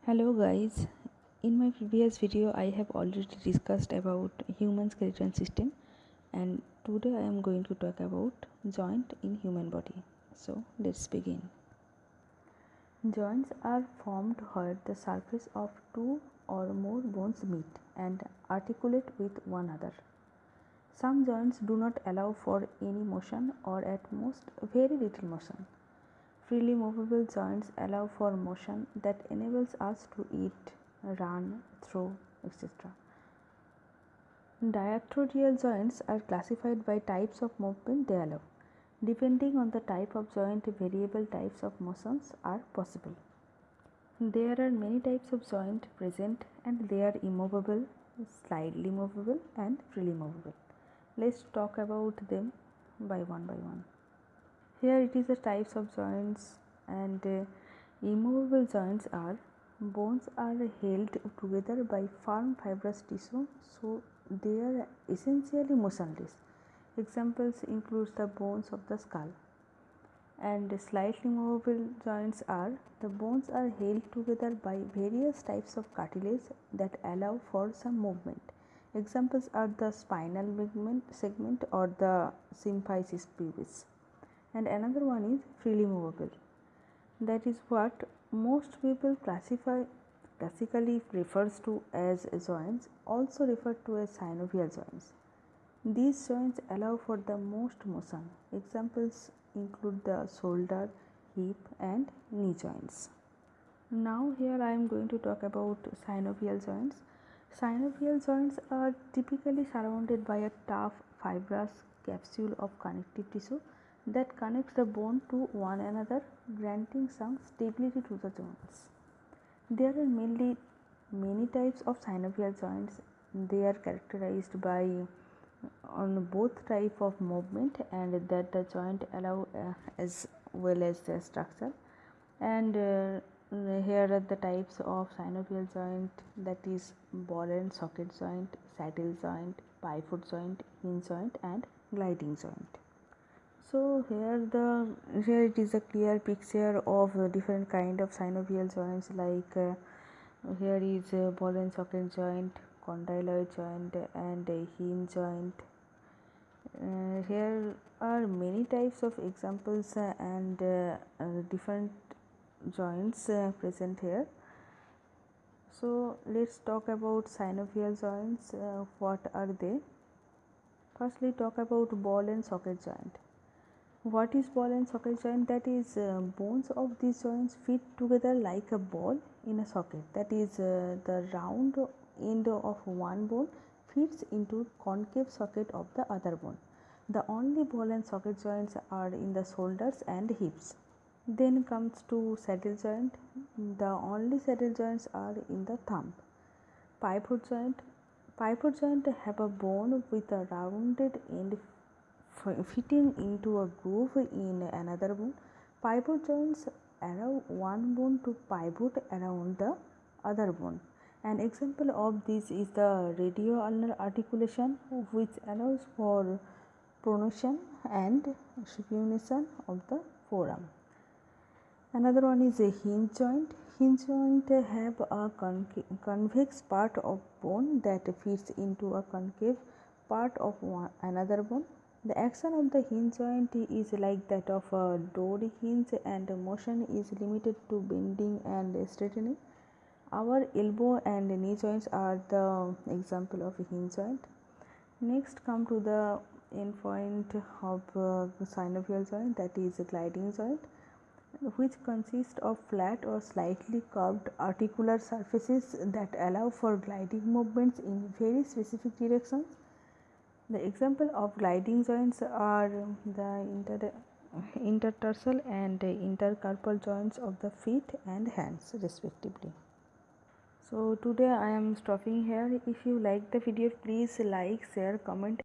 Hello guys, in my previous video I have already discussed about human skeleton system, and today I am going to talk about joint in human body. So let's begin. Joints are formed where the surface of two or more bones meet and articulate with one another. Some joints do not allow for any motion or at most very little motion. Freely movable joints allow for motion that enables us to eat, run, throw, etc. Diatrodial joints are classified by types of movement they allow. Depending on the type of joint, variable types of motions are possible. There are many types of joint present and they are immovable, slightly movable and freely movable. Let's talk about them by one. Here it is the types of joints, and immovable joints are bones are held together by firm fibrous tissue, so they are essentially motionless. Examples include the bones of the skull. And slightly movable joints are the bones are held together by various types of cartilage that allow for some movement. Examples are the spinal segment or the symphysis pubis. And another one is freely movable. That is what most people classically refers to as joints, also referred to as synovial joints. These joints allow for the most motion. Examples include the shoulder, hip and knee joints. Now here I am going to talk about synovial joints. Synovial joints are typically surrounded by a tough fibrous capsule of connective tissue that connects the bone to one another, granting some stability to the joints. There are mainly many types of synovial joints. They are characterized by on both type of movement and that the joint allow as well as the structure. And here are the types of synovial joint, that is ball and socket joint, saddle joint, pivot joint, hinge joint and gliding joint. So here it is a clear picture of different kind of synovial joints, like here is ball and socket joint, condyloid joint and hinge joint. Here are many types of examples and different joints present here. So let's talk about synovial joints. What are they? Firstly, talk about ball and socket joint. What is ball and socket joint? That is bones of these joints fit together like a ball in a socket. That is the round end of one bone fits into concave socket of the other bone. The only ball and socket joints are in the shoulders and hips. Then comes to saddle joint. The only saddle joints are in the thumb. Pivot joint. Pivot joint have a bone with a rounded end fitting into a groove in another bone. Pivot joints allow one bone to pivot around the other bone. An example of this is the radioulnar articulation, which allows for pronation and supination of the forearm. Another one is a hinge joint. Hinge joint have a convex part of bone that fits into a concave part of another bone. The action of the hinge joint is like that of a door hinge and motion is limited to bending and straightening. Our elbow and knee joints are the example of a hinge joint. Next come to the end point of synovial joint, that is a gliding joint, which consists of flat or slightly curved articular surfaces that allow for gliding movements in very specific directions. The example of gliding joints are the intertarsal and intercarpal joints of the feet and hands respectively. So today I am stopping here. If you like the video, please like, share, comment.